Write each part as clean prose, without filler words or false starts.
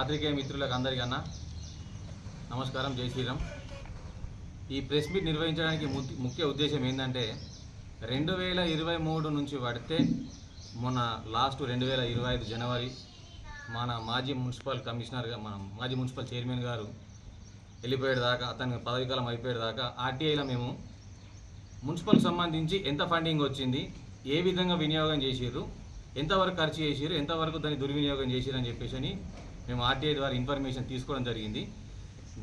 పాత్రికేయ మిత్రులకు అందరికన్నా నమస్కారం, జై శ్రీరామ్. ఈ ప్రెస్ మీట్ నిర్వహించడానికి ముఖ్య ఉద్దేశం ఏంటంటే 2023 నుంచి పడితే మొన్న లాస్ట్ 2025 జనవరి మన మాజీ మున్సిపల్ కమిషనర్గా మన మాజీ మున్సిపల్ చైర్మన్ గారు వెళ్ళిపోయేదాకా, అతని పదవీకాలం అయిపోయేదాకా ఆర్టీఐలో మేము మున్సిపల్ సంబంధించి ఎంత ఫండింగ్ వచ్చింది, ఏ విధంగా వినియోగం చేసిర్రు, ఎంతవరకు ఖర్చు చేసిర్రు, ఎంతవరకు దాన్ని దుర్వినియోగం చేసిర్రు అని చెప్పేసి మేము ఆర్టీఐ ద్వారా ఇన్ఫర్మేషన్ తీసుకోవడం జరిగింది.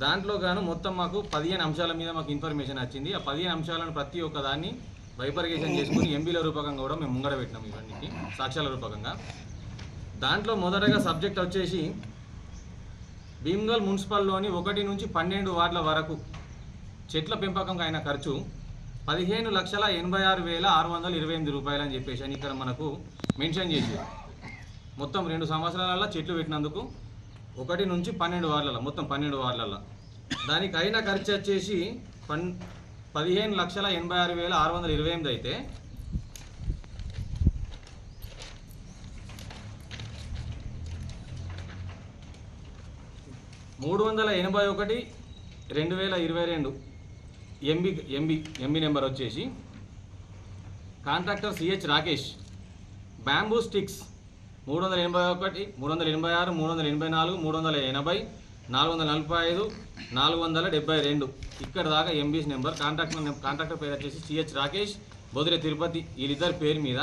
దాంట్లో గాను మొత్తం మాకు 15 అంశాల మీద మాకు ఇన్ఫర్మేషన్ వచ్చింది. ఆ 15 అంశాలను ప్రతి ఒక్క దాన్ని బైపర్గేషన్ చేసుకుని ఎంబీల రూపకంగా కూడా మేము ముంగడ పెట్టినాం, ఇవన్నీ సాక్ష్యాల రూపకంగా. దాంట్లో మొదటగా సబ్జెక్ట్ వచ్చేసి భీమ్గల్ మున్సిపల్లోని 1 నుంచి 12 వార్డుల వరకు చెట్ల పెంపకం అయిన ఖర్చు 15,86,628 రూపాయలు అని చెప్పేసి ఇక్కడ మనకు మెన్షన్ చేశారు. మొత్తం 2 సంవత్సరాలలో చెట్లు పెట్టినందుకు 1 నుంచి 12 వార్డులలో, మొత్తం 12 వార్డులలో దానికి అయిన ఖర్చు వచ్చేసి 15,86,628 అయితే 381/2022 ఎంబీ నెంబర్ వచ్చేసి contractor CH Rakesh. Bamboo sticks 381, 386, 384, 380, 445, 472 ఇక్కడ దాకా ఎంబీస్ నెంబర్. కాంట్రాక్టర్ పేరు వచ్చేసి సిహెచ్ రాకేష్, బొదిరే తిరుపతి. వీళ్ళిద్దరి పేరు మీద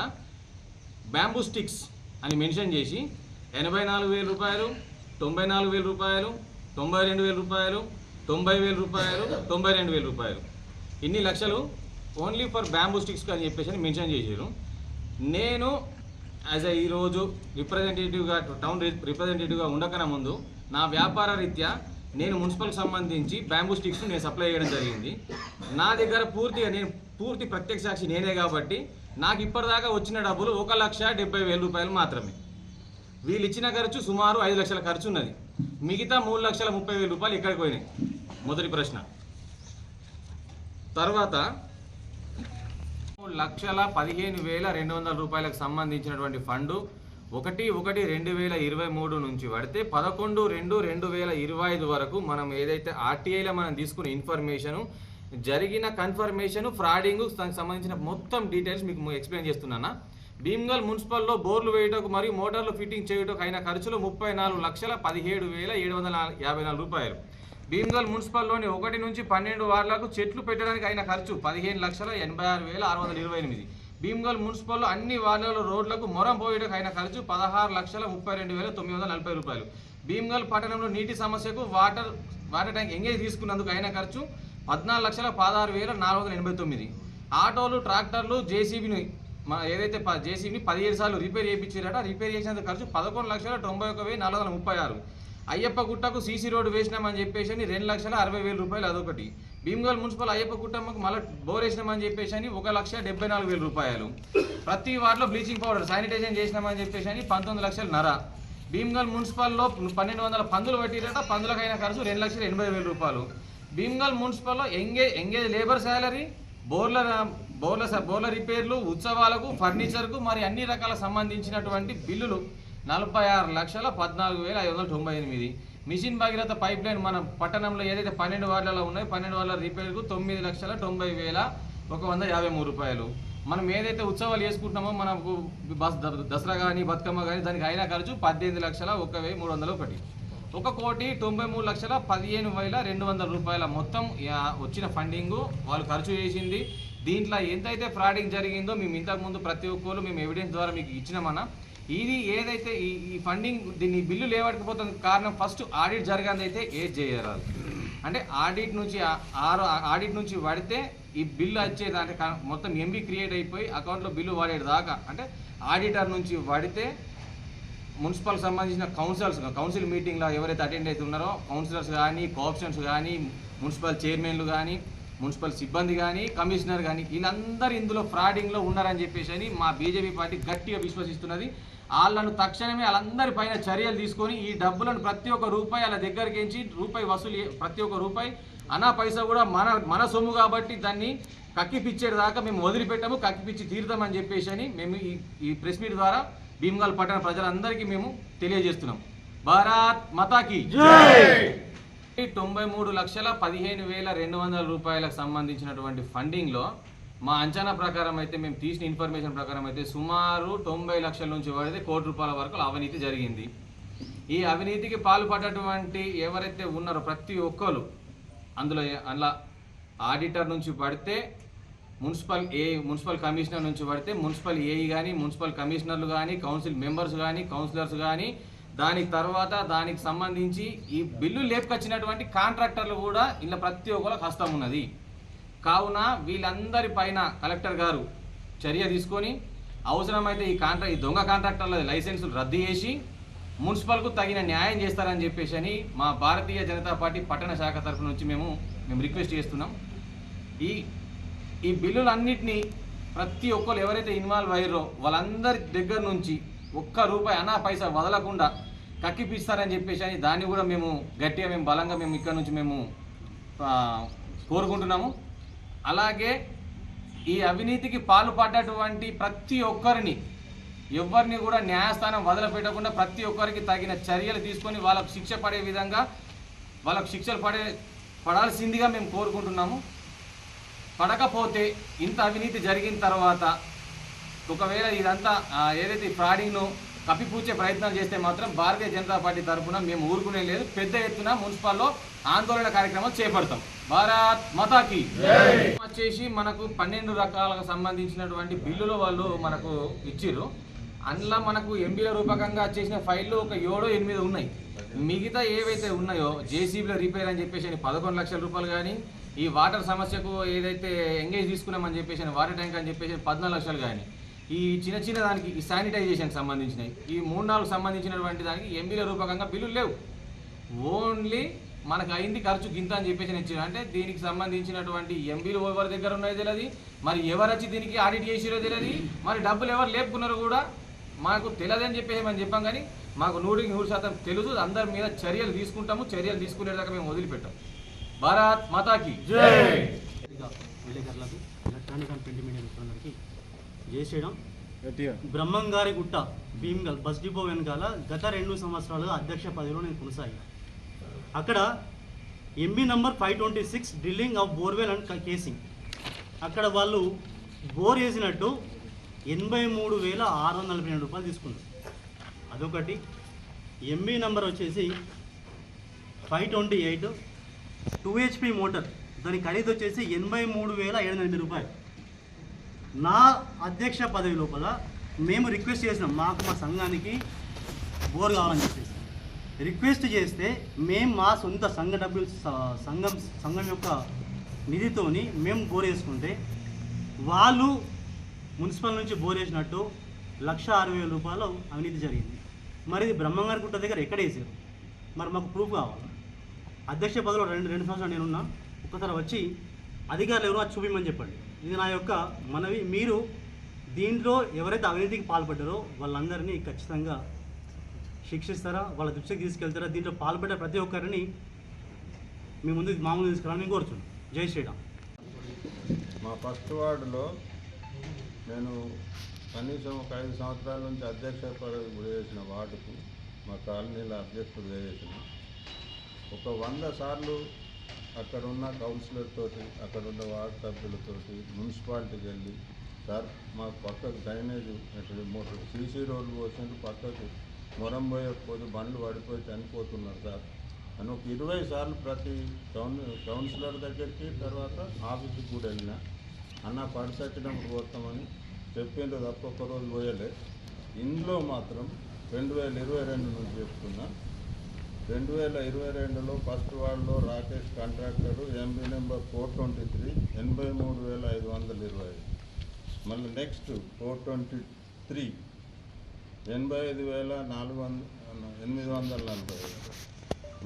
బ్యాంబూ స్టిక్స్ అని మెన్షన్ చేసి 84,000 రూపాయలు, 94,000 రూపాయలు, 92,000 రూపాయలు, 90,000 రూపాయలు, 92,000 రూపాయలు, ఇన్ని లక్షలు ఓన్లీ ఫర్ బ్యాంబూ స్టిక్స్ అని చెప్పేసి మెన్షన్ చేశారు. నేను యాజ్ ఈరోజు రిప్రజెంటేటివ్గా, టౌన్ రిప్రజెంటేటివ్గా ఉండకన్నా ముందు నా వ్యాపార రీత్యా నేను మున్సిపల్కి సంబంధించి బ్యాంబూ స్టిక్స్ నేను సప్లై చేయడం జరిగింది. నా దగ్గర పూర్తి ప్రత్యక్ష సాక్షి నేనే కాబట్టి నాకు ఇప్పటిదాకా వచ్చిన డబ్బులు 1,70,000 రూపాయలు మాత్రమే. వీళ్ళు ఇచ్చిన ఖర్చు సుమారు 5 లక్షల ఖర్చు ఉన్నది. మిగతా 3,30,000 రూపాయలు ఎక్కడికి పోయినాయి? మొదటి ప్రశ్న. తర్వాత 3,15,200 రూపాయలకు సంబంధించినటువంటి ఫండు 1/1/2023 నుంచి పడితే 11/2/2025 వరకు మనం ఏదైతే ఆర్టీఐలో మనం తీసుకున్న ఇన్ఫర్మేషను, జరిగిన కన్ఫర్మేషను, ఫ్రాడింగ్ దానికి సంబంధించిన మొత్తం డీటెయిల్స్ మీకు ఎక్స్ప్లెయిన్ చేస్తున్నాను. భీమ్గల్ మున్సిపల్లో బోర్లు వేయటకు మరియు మోటార్లు ఫిట్టింగ్ చేయుటకు అయిన ఖర్చులు 34,17,754 రూపాయలు. భీమ్గల్ మున్సిపల్లోని 1 నుంచి 12 వార్డులకు చెట్లు పెట్టడానికి అయిన ఖర్చు 15,86,628. భీమ్గల్ మున్సిపల్లో అన్ని వార్డులలో రోడ్లకు మొరం పోయటకు అయిన ఖర్చు 16,32,940 రూపాయలు. భీమ్గల్ పట్టణంలో నీటి సమస్యకు వాటర్ ట్యాంక్ ఎంగేజ్ తీసుకున్నందుకు అయిన ఖర్చు 14,16,489. ఆటోలు, ట్రాక్టర్లు, జేసీబీని ఏదైతే జేసీబీని 17 సార్లు రిపేర్ చేయించారట. రిపేర్ చేసినందుకు ఖర్చు 11,91,436. అయ్యప్ప గుట్టకు సీసీ రోడ్డు వేసినామని చెప్పేసి 2,60,60,000 రూపాయలు అదొకటి. భీమ్గల్ మున్సిపల్ అయ్యప్ప గుట్టకు మళ్ళీ బోర్ వేసినామని చెప్పేసి 1,74,000 రూపాయలు. ప్రతి వార్డులో బ్లీచింగ్ పౌడర్ శానిటైజేషన్ చేసినామని చెప్పేసి 19,00,000. భీమ్గల్ మున్సిపల్లో 1,200 పందులు పెట్టిరట. పందులకైన ఖర్చు 2,80,000 రూపాయలు. భీమ్గల్ మున్సిపల్లో ఎంగేజ్ లేబర్ శాలరీ, బోర్ల రిపేర్లు, ఉత్సవాలకు, ఫర్నిచర్కు మరి అన్ని రకాల సంబంధించినటువంటి బిల్లులు 46,14,598. మిషన్ భగీరథ పైప్ లైన్ మన పట్టణంలో ఏదైతే 12 వార్డులలో ఉన్నాయో 12 వార్డుల రిపేర్కు 9,90,153 రూపాయలు. మనం ఏదైతే ఉత్సవాలు చేసుకుంటున్నామో మనకు దసరా కానీ, బతుకమ్మ కానీ దానికి అయిన ఖర్చు 18,01,301. 1,93,15,200 రూపాయల మొత్తం వచ్చిన ఫండింగు వాళ్ళు ఖర్చు చేసింది. దీంట్లో ఎంతైతే ఫ్రాడింగ్ జరిగిందో మేము ఇంతకుముందు ప్రతి ఒక్కరు మేము ఎవిడెన్స్ ద్వారా మీకు ఇచ్చినామన్నా. ఇది ఏదైతే ఈ ఫండింగ్ దీన్ని బిల్లు లేవకపోతుంది కారణం ఫస్ట్ ఆడిట్ జరగంది అయితే ఏది చేయరాదు. అంటే ఆడిట్ నుంచి పడితే ఈ బిల్లు వచ్చేది అంటే మొత్తం ఎంబీ క్రియేట్ అయిపోయి అకౌంట్లో బిల్లు వాడేది దాకా, అంటే ఆడిటర్ నుంచి పడితే మున్సిపల్ సంబంధించిన కౌన్సిల్ మీటింగ్లో ఎవరైతే అటెండ్ అవుతున్నారో కౌన్సిలర్స్ కానీ, కోఆప్షన్స్ కానీ, మున్సిపల్ చైర్మన్లు కానీ, మున్సిపల్ సిబ్బంది కానీ, కమిషనర్ కానీ వీళ్ళందరూ ఇందులో ఫ్రాడింగ్లో ఉన్నారని చెప్పేసి మా బీజేపీ పార్టీ గట్టిగా విశ్వసిస్తున్నది. వాళ్ళను తక్షణమే వాళ్ళందరి పైన చర్యలు తీసుకొని ఈ డబ్బులను ప్రతి ఒక్క రూపాయి వాళ్ళ దగ్గరికి రూపాయి వసూలు, ప్రతి ఒక్క రూపాయి అనా పైసా కూడా మన సొమ్ము కాబట్టి దాన్ని కక్కిపిచ్చేదాకా మేము వదిలిపెట్టాము, కక్కిపిచ్చి తీరుతామని చెప్పేసి మేము ఈ ప్రెస్ మీట్ ద్వారా భీమ్గల్ పట్టణ ప్రజలందరికీ మేము తెలియజేస్తున్నాం. భారత్ మాతాకి జై. 93,15,200 రూపాయలకు సంబంధించినటువంటి ఫండింగ్లో మా అంచనా ప్రకారం అయితే మేము తీసిన ఇన్ఫర్మేషన్ ప్రకారం అయితే సుమారు 90 లక్షల నుంచి పడితే ₹1 కోటి వరకు అవినీతి జరిగింది. ఈ అవినీతికి పాల్పడ్డటువంటి ఎవరైతే ఉన్నారో ప్రతి ఒక్కరు అందులో ఆడిటర్ నుంచి పడితే మున్సిపల్ కమిషనర్ నుంచి పడితే మున్సిపల్ ఏఈ కానీ మున్సిపల్ కమిషనర్లు కానీ కౌన్సిల్ మెంబర్స్ కానీ కౌన్సిలర్స్ కానీ దానికి తర్వాత దానికి సంబంధించి ఈ బిల్లు లేపుకొచ్చినటువంటి కాంట్రాక్టర్లు కూడా ఇలా ప్రతి ఒక్కరికి హస్తం ఉన్నది. కావున వీళ్ళందరి పైన కలెక్టర్ గారు చర్య తీసుకొని అవసరమైతే ఈ దొంగ కాంట్రాక్టర్ల లైసెన్సులు రద్దు చేసి మున్సిపల్కు తగిన న్యాయం చేస్తారని చెప్పేసి అని మా భారతీయ జనతా పార్టీ పట్టణ శాఖ తరఫు నుంచి మేము రిక్వెస్ట్ చేస్తున్నాం. ఈ బిల్లులన్నింటినీ ప్రతి ఒక్కరు ఎవరైతే ఇన్వాల్వ్ అయ్యారో వాళ్ళందరి దగ్గర నుంచి ₹1 అనా పైసా వదలకుండా కక్కిపిస్తారని చెప్పేసి అని దాన్ని కూడా మేము గట్టిగా బలంగా ఇక్కడ నుంచి కోరుకుంటున్నాము. అలాగే ఈ అవినీతికి పాల్పడ్డటువంటి ప్రతి ఒక్కరిని ఎవరిని కూడా న్యాయస్థానం వదిలిపెట్టకుండా ప్రతి ఒక్కరికి తగిన చర్యలు తీసుకొని వాళ్ళకు శిక్ష పడే విధంగా వాళ్ళకు శిక్షలు పడాల్సిందిగా మేము కోరుకుంటున్నాము. పడకపోతే ఇంత అవినీతి జరిగిన తర్వాత ఒకవేళ ఇదంతా ఏదైతే ఫ్రాడింగ్ను కప్పిపూచే ప్రయత్నాలు చేస్తే మాత్రం భారతీయ జనతా పార్టీ తరఫున మేము ఊరుకునే లేదు, పెద్ద ఎత్తున మున్సిపల్లో ఆందోళన కార్యక్రమాలు చేపడతాం. భారత్ మాతాకి వచ్చేసి మనకు 12 రకాలకు సంబంధించినటువంటి బిల్లులు వాళ్ళు మనకు ఇచ్చిర్రు. అందులో మనకు ఎంబీల రూపకంగా చేసిన ఫైళ్ళు ఒక 7-8 ఉన్నాయి. మిగతా ఏవైతే ఉన్నాయో జేసీబీలో రిపేర్ అని చెప్పేసి 11 లక్షల రూపాయలు కానీ, ఈ వాటర్ సమస్యకు ఏదైతే ఎంగేజ్ తీసుకున్నామని చెప్పేసి వాటర్ ట్యాంక్ అని చెప్పేసి 14 లక్షలు కానీ, ఈ చిన్న దానికి ఈ శానిటైజేషన్కి సంబంధించినవి ఈ 3-4 సంబంధించినటువంటి దానికి ఎంబీల రూపకంగా బిల్లులు లేవు. ఓన్లీ మనకు అయింది ఖర్చు గింత అని చెప్పేసి ఇచ్చారు. అంటే దీనికి సంబంధించినటువంటి ఎంబీలు ఎవరి దగ్గర ఉన్నాయో తెలియదు, మరి ఎవరు వచ్చి దీనికి ఆడిట్ చేసిరో తెలియదు, మరి డబ్బులు ఎవరు లేపుకున్నారో కూడా మాకు తెలియదని చెప్పేసి మనం చెప్పాం. కానీ మాకు 100% తెలుసు. అందరి మీద చర్యలు తీసుకుంటాము. చర్యలు తీసుకునేదాకా మేము వదిలిపెట్టాం. భారత్ మాతాకి జై. విలేకరులకు ఎలక్ట్రానిక్ అండ్ ప్రింట్ మీడియా మిత్రులందరికీ జై శ్రీరామ్. బ్రహ్మంగారి గుట్ట భీమ్గల్ బస్ డిపో వెనకాల గత 2 సంవత్సరాలుగా అధ్యక్ష పదవిలో నేను కొనసాగాను. అక్కడ MB number 526 drilling of borewell and casing. అక్కడ వాళ్ళు బోర్ వేసినట్టు 83,642 రూపాయలు తీసుకున్నారు. అదొకటి. ఎంబీ నంబర్ వచ్చేసి 528 2HP మోటార్, దాని ఖరీదు వచ్చేసి 83,708 రూపాయలు. నా అధ్యక్ష పదవి లోపల మేము రిక్వెస్ట్ చేసినాం, మాకు మా సంఘానికి బోర్ కావాలని చెప్పేసి రిక్వెస్ట్ చేస్తే మేము మా సొంత సంఘ డబ్బులు సంఘం యొక్క నిధితోని మేము బోర్ వేసుకుంటే వాళ్ళు మున్సిపల్ నుంచి బోర్ వేసినట్టు 1,60,000 రూపాయలు అవినీతి జరిగింది. మరి ఇది బ్రహ్మంగారి గుట్ట దగ్గర ఎక్కడ వేసారు? మరి మాకు ప్రూఫ్ కావాలి. అధ్యక్ష పదవిలో 2 సంవత్సరాలు నేనున్నా. ఒక్కసారి వచ్చి అధికారులు ఎవరో అది చూపించమని చెప్పండి. ఇది నా యొక్క మనవి. మీరు దీంట్లో ఎవరైతే అవినీతికి పాల్పడ్డారో వాళ్ళందరినీ ఖచ్చితంగా శిక్షిస్తారా, వాళ్ళ దృష్టికి తీసుకెళ్తారా? దీంట్లో పాల్పడ్డ ప్రతి ఒక్కరిని మీ ముందు మామూలు తీసుకురావాలని నేను కోరుతున్నాను. జై శ్రీరామ్. మా ఫస్ట్ వార్డులో నేను కనీసం ఒక 5 సంవత్సరాల నుంచి అధ్యక్ష పదవి చేసిన వార్డుకు మా కాలనీలో అధ్యక్షుడు చేసిన ఒక 100 సార్లు అక్కడ ఉన్న కౌన్సిలర్తో అక్కడున్న వార్డు సభ్యులతో మున్సిపాలిటీకి వెళ్ళి, సార్ మాకు పక్కకు డ్రైనేజ్ మోటార్ సీసీ రోడ్లు పోసింది, పక్కకు మొరం పోయకపోతే బండ్లు పడిపోయి చనిపోతున్నారు సార్ అని ఒక 20 సార్లు ప్రతి కౌన్సిలర్ దగ్గరికి తర్వాత ఆఫీస్కి కూడా వెళ్ళినా, అన్న పడిసచ్చినప్పుడు పోతామని చెప్పిండ్రు తప్ప ఒక్కరోజు పోయలే. ఇందులో మాత్రం 2022 నుంచి చెప్తున్నా, 2022లో ఫస్ట్ వార్డులో రాకేష్ కాంట్రాక్టరు ఎంబీ నెంబర్ 423 83,525. మళ్ళీ నెక్స్ట్ 423 85,845.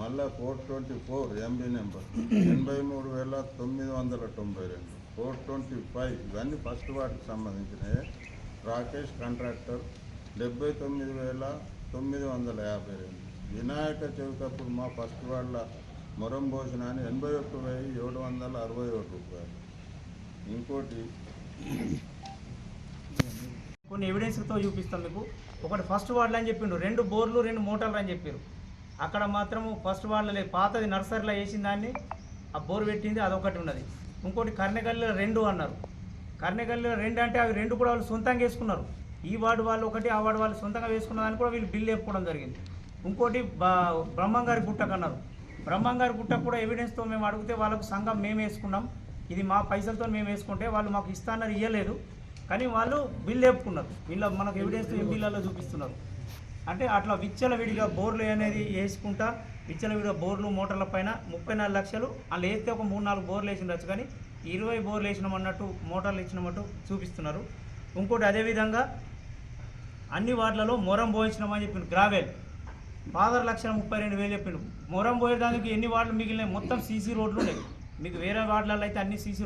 మళ్ళీ 424 ఎంబీ నెంబర్ 83,992. 425 ఇవన్నీ ఫస్ట్ వార్డుకి సంబంధించినవి. రాకేష్ కాంట్రాక్టర్ 79,952. వినాయక చవితి అప్పుడు మా ఫస్ట్ వార్డుల మొరం భోజన అని 81,761 రూపాయలు. ఇంకోటి కొన్ని ఎవిడెన్స్తో చూపిస్తాం మీకు. ఒకటి ఫస్ట్ వార్డులు అని చెప్పిండు, 2 బోర్లు 2 మోటార్లు అని చెప్పారు. అక్కడ మాత్రము ఫస్ట్ వాళ్ళ పాతది నర్సరీలో వేసిన దాన్ని ఆ బోర్ పెట్టింది అదొకటి ఉన్నది. ఇంకోటి కర్ణగల్లిలో 2 అన్నారు. కర్ణగల్లిలో 2 అంటే అవి 2 కూడా వాళ్ళు సొంతంగా వేసుకున్నారు. ఈ వార్డు వాళ్ళు ఒకటి, ఆ వార్డు వాళ్ళు సొంతంగా వేసుకున్న దాన్ని కూడా వీళ్ళు బిల్లు వేసుకోవడం జరిగింది. ఇంకోటి బ్రహ్మంగారి గుట్టకు అన్నారు. బ్రహ్మంగారి గుట్టకు కూడా ఎవిడెన్స్తో మేము అడిగితే వాళ్ళకు సంఘం మేము వేసుకున్నాం, ఇది మా పైసలతో మేము వేసుకుంటే వాళ్ళు మాకు ఇస్తానని ఇవ్వలేదు, కానీ వాళ్ళు బిల్లు వేపుకున్నారు. వీళ్ళ మనకు ఎవిడెన్స్ ఎంపీలలో చూపిస్తున్నారు. అంటే అట్లా విచ్చలవిడిగా బోర్లు అనేది వేసుకుంటా విచ్చలవిడిగా బోర్లు మోటార్ల పైన 34 లక్షలు వాళ్ళు వేస్తే ఒక 3-4 బోర్లు వేసినచ్చు, కానీ 20 బోర్లు వేసినామన్నట్టు మోటార్లు ఇచ్చినామన్నట్టు చూపిస్తున్నారు. ఇంకోటి అదేవిధంగా అన్ని వార్డులలో మొరం పోయించినామని చెప్పిండు. గ్రావెల్ 1,32,000 చెప్పిండు. మొరం పోయేదానికి ఎన్ని వార్డులు మిగిలినాయి? మొత్తం సీసీ రోడ్లు ఉన్నాయి. మీకు వేరే వార్డులలో అయితే అన్ని సీసీ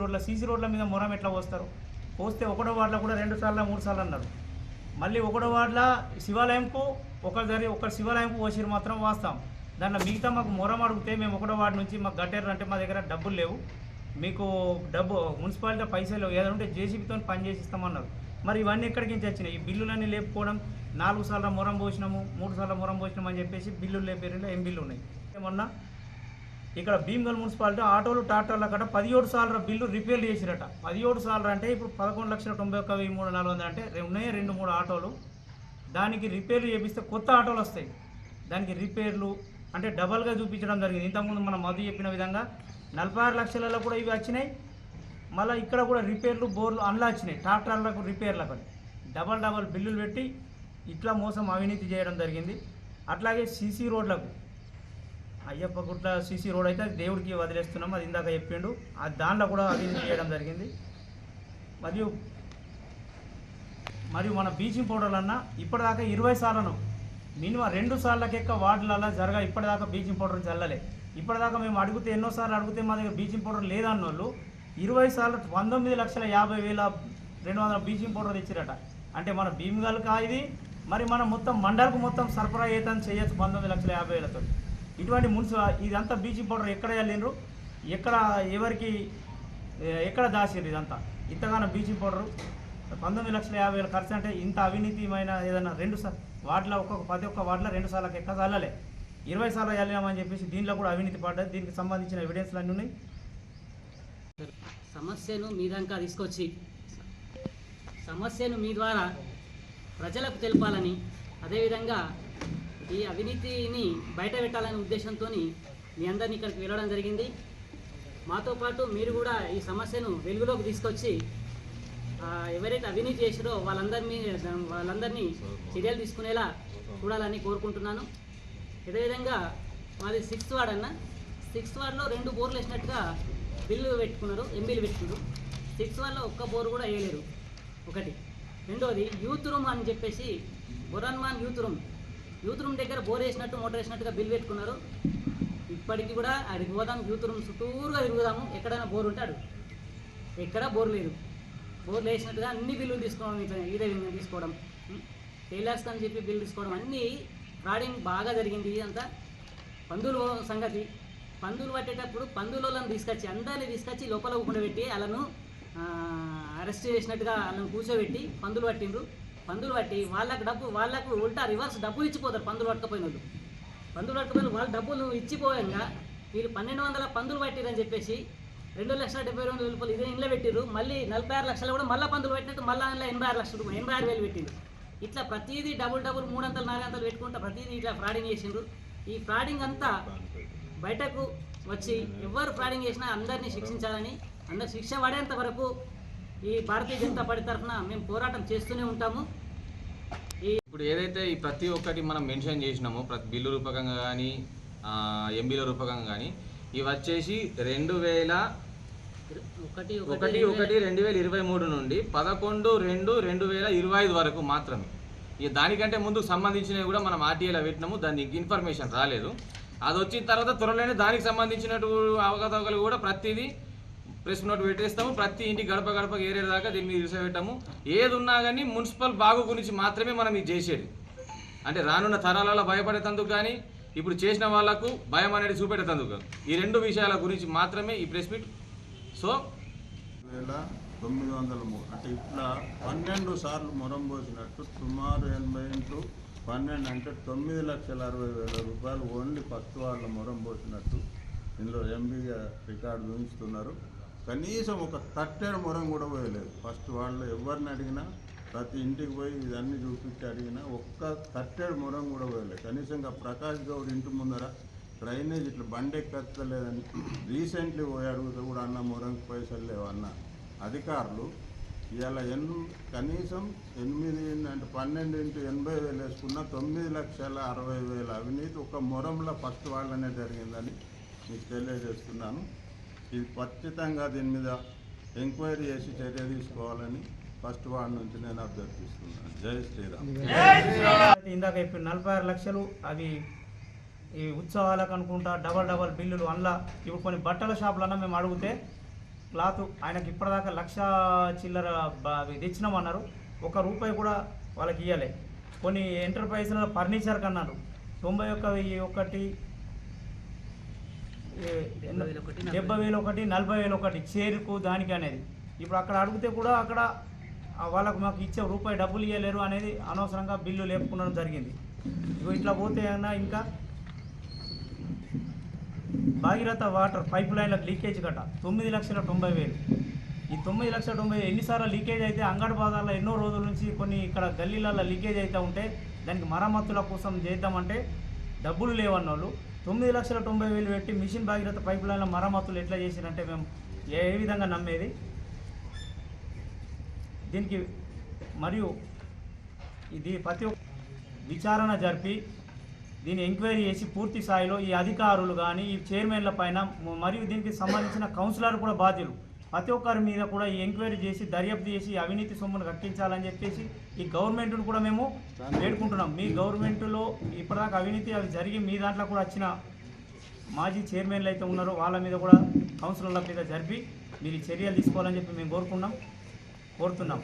రోడ్ల మీద మొరం ఎట్లా పోస్తారు? పోస్తే ఒకటో వార్డులో కూడా 2 సార్లు 3 సార్లు అన్నారు. మళ్ళీ ఒకటో వార్డులో శివాలయంకు ఒక శివాలయంకు పోసిరు మాత్రం వాస్తాం. దాంట్లో మిగతా మాకు మొరం అడిగితే మేము ఒకటో వార్డు నుంచి మాకు గట్టేరు అంటే మా దగ్గర డబ్బులు లేవు, మీకు మున్సిపాలిటీ పైసలు ఏదైనా ఉంటే జేసీబీతో పని చేసి ఇస్తామన్నారు. మరి ఇవన్నీ ఎక్కడికి నుంచి వచ్చినాయి? ఈ బిల్లులన్నీ లేపుకోవడం, 4 సార్లు మొరం పోసినాము, 3 సార్లు మొరం పోసినాము అని చెప్పేసి బిల్లులు లేపేరులో ఏం బిల్లు ఉన్నాయి. మొన్న ఇక్కడ భీమ్గల్ మున్సిపాలిటీ ఆటోలు ట్రాక్టర్ల కట్ట 17 సార్లు బిల్లు రిపేర్లు చేసిరట. 17 సార్లు అంటే ఇప్పుడు 11,91,300 అంటే ఉన్నాయి 2-3 ఆటోలు. దానికి రిపేర్లు చేపిస్తే కొత్త ఆటోలు వస్తాయి. దానికి రిపేర్లు అంటే డబల్గా చూపించడం జరిగింది. ఇంతకుముందు మనం మధు చెప్పిన విధంగా 46 లక్షలలో కూడా ఇవి వచ్చినాయి. మళ్ళీ ఇక్కడ కూడా రిపేర్లు బోర్లు అందులో వచ్చినాయి. ట్రాక్టర్లకు రిపేర్లకు డబల్ బిల్లులు పెట్టి ఇట్లా మోసం అవినీతి చేయడం జరిగింది. అట్లాగే సీసీ రోడ్లకు అయ్యప్ప గుట్ల సీసీ రోడ్ అయితే దేవుడికి వదిలేస్తున్నాం, అది ఇందాక చెప్పిండు. దాంట్లో కూడా అవినీతి చేయడం జరిగింది. మరియు మన బ్లీచింగ్ పౌడర్లన్నా ఇప్పటిదాకా 20 సార్లను మినిమం 2 సార్లకెక్క వార్డులలో ఇప్పటిదాకా బ్లీచింగ్ పౌడర్ చల్లలే. ఇప్పటిదాకా మేము అడిగితే ఎన్నోసార్లు అడిగితే మా దగ్గర బ్లీచింగ్ పౌడర్ లేదన్న వాళ్ళు 20 సార్లు 19,50,200 బ్లీచింగ్ పౌడర్ తెచ్చిరట. అంటే మన భీమ్గల్కా ఇది మరి మన మొత్తం మండలకు మొత్తం సరఫరా ఏతం చేయొచ్చు 19,50,000తో. ఇటువంటి ఇదంతా బ్లీచింగ్ పౌడర్ ఎక్కడ వెళ్ళిండ్రు, ఎక్కడ దాసిర్రు? ఇదంతా ఇంతగానో బ్లీచింగ్ పౌడరు 19,50,000 ఖర్చు అంటే ఇంత అవినీతిమైన ఏదైనా 2 వార్డులో ప్రతి ఒక్క వార్డులో 2 సార్లకు ఎక్క చల్లలే, 20 సార్లు వెళ్ళామని చెప్పేసి దీంట్లో కూడా అవినీతి పడ్డది. దీనికి సంబంధించిన ఎవిడెన్స్లు అన్నీ ఉన్నాయి. సమస్యను మీ దాకా తీసుకొచ్చి సమస్యను మీ ద్వారా ప్రజలకు తెలపాలని, అదేవిధంగా ఈ అవినీతిని బయట పెట్టాలనే ఉద్దేశంతో మీ అందరినీ ఇక్కడికి వెళ్ళడం జరిగింది. మాతో పాటు మీరు కూడా ఈ సమస్యను వెలుగులోకి తీసుకొచ్చి ఎవరైతే అవినీతి చేసారో వాళ్ళందరినీ చర్యలు తీసుకునేలా చూడాలని కోరుకుంటున్నాను. అదేవిధంగా మాది 6th వార్డ్ అన్న. 6th వార్డులో 2 బోర్లు వేసినట్టుగా బిల్లు పెట్టుకున్నారు, ఎంబీలు పెట్టుకున్నారు. 6th వార్డులో ఒక్క బోరు కూడా వేయలేరు. ఒకటి. రెండోది యూత్ రూమ్ అని చెప్పేసి బొరన్మాన్ యూత్ రూమ్ దగ్గర బోర్ వేసినట్టు మోటార్ వేసినట్టుగా బిల్లు పెట్టుకున్నారు. ఇప్పటికీ కూడా అడిగి పోదాం, యూత్ రూమ్ చుట్టూరుగా తిరుగుదాము, ఎక్కడైనా బోర్ ఉంటాడు, ఎక్కడ బోర్ లేదు. బోర్లు వేసినట్టుగా అన్ని బిల్లులు తీసుకోవడం, ఇదే విధంగా తీసుకోవడం, టైలర్స్ అని చెప్పి బిల్లు తీసుకోవడం, అన్నీ ఫ్రాడింగ్ బాగా జరిగింది. ఇదంతా పందులు సంగతి. పందులు పట్టేటప్పుడు పందులను అందరినీ తీసుకొచ్చి లోపల కూడబెట్టి వాళ్ళను అరెస్ట్ చేసినట్టుగా వాళ్ళని కూర్చోబెట్టి పందులు పట్టిండ్రు. పందులు పట్టి వాళ్ళకు ఉల్టా రివర్స్ డబ్బులు ఇచ్చిపోతారు. పందులు పట్టకపోయిన వాళ్ళు డబ్బులు ఇచ్చిపోయంగా వీళ్ళు 1,200 పందులు పట్టిరని చెప్పేసి 2,72,000 రూపాయలు ఇదే ఇంట్లో పెట్టిర్రు. మళ్ళీ 46 లక్షలు కూడా మళ్ళీ పందులు పెట్టినట్టు మళ్ళీ అందులో 86,000 పెట్టిండ్రు. ఇట్లా ప్రతిదీ డబుల్ 3 అంతలు 4 అంతలు పెట్టుకుంటా ప్రతిదీ ఇట్లా ఫ్రాడింగ్ చేసిండ్రు. ఈ ఫ్రాడింగ్ అంతా బయటకు వచ్చి ఎవరు ఫ్రాడింగ్ చేసినా అందరినీ శిక్షించాలని, అందరు శిక్ష పడేంత వరకు ఈ భారతీయ జనతా పార్టీ తరఫున మేము పోరాటం చేస్తూనే ఉంటాము. ఇప్పుడు ఏదైతే ఈ ప్రతి ఒక్కటి మనం మెన్షన్ చేసినామో ప్రతి బిల్లు రూపకంగా కానీ ఎంబీల రూపకంగా కానీ ఇవి వచ్చేసి 2021-2023 నుండి 11/2/2025 వరకు మాత్రమే. ఇక దానికంటే ముందుకు సంబంధించినవి కూడా మనం ఆర్టీఐలో పెట్టినాము, దానికి ఇన్ఫర్మేషన్ రాలేదు. అది వచ్చిన తర్వాత త్వరలోనే దానికి సంబంధించినట్టు అవకతవకలు కూడా ప్రతిదీ ప్రెస్ నోట్ పెట్టేస్తాము. ప్రతి ఇంటి గడప ఏరియా దాకా దీన్ని తీసిపెట్టాము. ఏది ఉన్నా కానీ మున్సిపల్ బాగు గురించి మాత్రమే మనం ఇది చేసేది. అంటే రానున్న తరాలలో భయపడేందుకు కానీ ఇప్పుడు చేసిన వాళ్లకు భయం అనేది చూపెట్టేందుకు ఈ 2 విషయాల గురించి మాత్రమే ఈ ప్రెస్ మీట్. సో 1903 అంటే ఇట్లా 12 సార్లు మొరం పోసినట్టు సుమారు 80 × 12 అంటే 9,60,000 రూపాయలు ఓన్లీ ఫస్ట్ వాళ్ళ మొరం పోసినట్టు ఇందులో ఎంబీగా రికార్డు చూపిస్తున్నారు. కనీసం ఒక తట్టెడు మొరం కూడా పోయలేదు. ఫస్ట్ వాళ్ళు ఎవరిని అడిగినా ప్రతి ఇంటికి పోయి ఇదన్నీ చూపించి అడిగినా ఒక్క తట్టెడు మొరం కూడా పోయలేదు. కనీసంగా ప్రకాష్ గౌడ్ ఇంటి ముందర డ్రైనేజ్ ఇట్లా బండెక్కలేదని రీసెంట్లీ పోయి అడిగితే కూడా అన్న మొరంకి పైసలు లేవన్న అధికారులు ఇవాళ కనీసం 8 అంటే 12 × 80,000 వేసుకున్న 9,60,000 అవినీతి ఒక మొరంలో ఫస్ట్ వాళ్ళనే జరిగిందని మీకు తెలియజేస్తున్నాను. ఇది ఖచ్చితంగా దీని మీద ఎంక్వైరీ చేసి చర్య తీసుకోవాలని ఫస్ట్ వార్డ్ నుంచి నేను అభ్యర్థిస్తున్నాను. జై శ్రీరామ్. ఇందాక ఇప్పుడు 46 లక్షలు అవి ఈ ఉత్సవాలకు అనుకుంటా డబల్ బిల్లులు అందులో ఇప్పుడు కొన్ని బట్టల షాపులన్నా మేము అడిగితే క్లాత్ ఆయనకి ఇప్పటిదాకా 1,00,000 చిల్లర తెచ్చినామన్నారు. ₹1 కూడా వాళ్ళకి ఇవ్వలే. కొన్ని ఎంటర్ప్రైజ్ల ఫర్నిచర్కి అన్నారు 91,001 70,001 40,001 చైర్కు దానికి అనేది. ఇప్పుడు అక్కడ అడిగితే కూడా అక్కడ వాళ్ళకు మాకు ఇచ్చే రూపాయి డబ్బులు ఇవ్వలేరు అనేది అనవసరంగా బిల్లు లేపుకునడం జరిగింది. ఇట్లా పోతే అన్నా ఇంకా భాగీరథ వాటర్ పైప్ లైన్లకు లీకేజ్ గట 9,90,000. ఈ 9,90,000 ఎన్నిసార్లు లీకేజ్ అయితే అంగడి బాధాల్లో ఎన్నో రోజుల నుంచి కొన్ని ఇక్కడ గల్లీలలో లీకేజ్ అవుతూ ఉంటే దానికి మరమ్మతుల కోసం చేద్దామంటే డబ్బులు లేవన్న వాళ్ళు 9,90,000 పెట్టి మిషన్ భాగీరథ పైప్ లైన్ల మరమ్మతులు ఎట్లా చేసిరంటే మేము ఏ విధంగా నమ్మేది. దీనికి మరియు ఇది ప్రతి ఒక్క విచారణ జరిపి దీన్ని ఎంక్వైరీ చేసి పూర్తి స్థాయిలో ఈ అధికారులు కానీ ఈ చైర్మన్ల పైన మరియు దీనికి సంబంధించిన కౌన్సిలర్ కూడా బాధ్యులు ప్రతి ఒక్కరి మీద కూడా ఈ ఎంక్వైరీ చేసి దర్యాప్తు చేసి అవినీతి సొమ్మును కట్టించాలని చెప్పేసి ఈ గవర్నమెంట్ను కూడా మేము వేడుకుంటున్నాం. మీ గవర్నమెంట్లో ఇప్పటిదాకా అవినీతి అవి జరిగి మీ దాంట్లో కూడా వచ్చిన మాజీ చైర్మన్లు అయితే ఉన్నారో వాళ్ళ మీద కూడా కౌన్సిలర్ల మీద జరిపి మీరు చర్యలు తీసుకోవాలని చెప్పి మేము కోరుతున్నాం.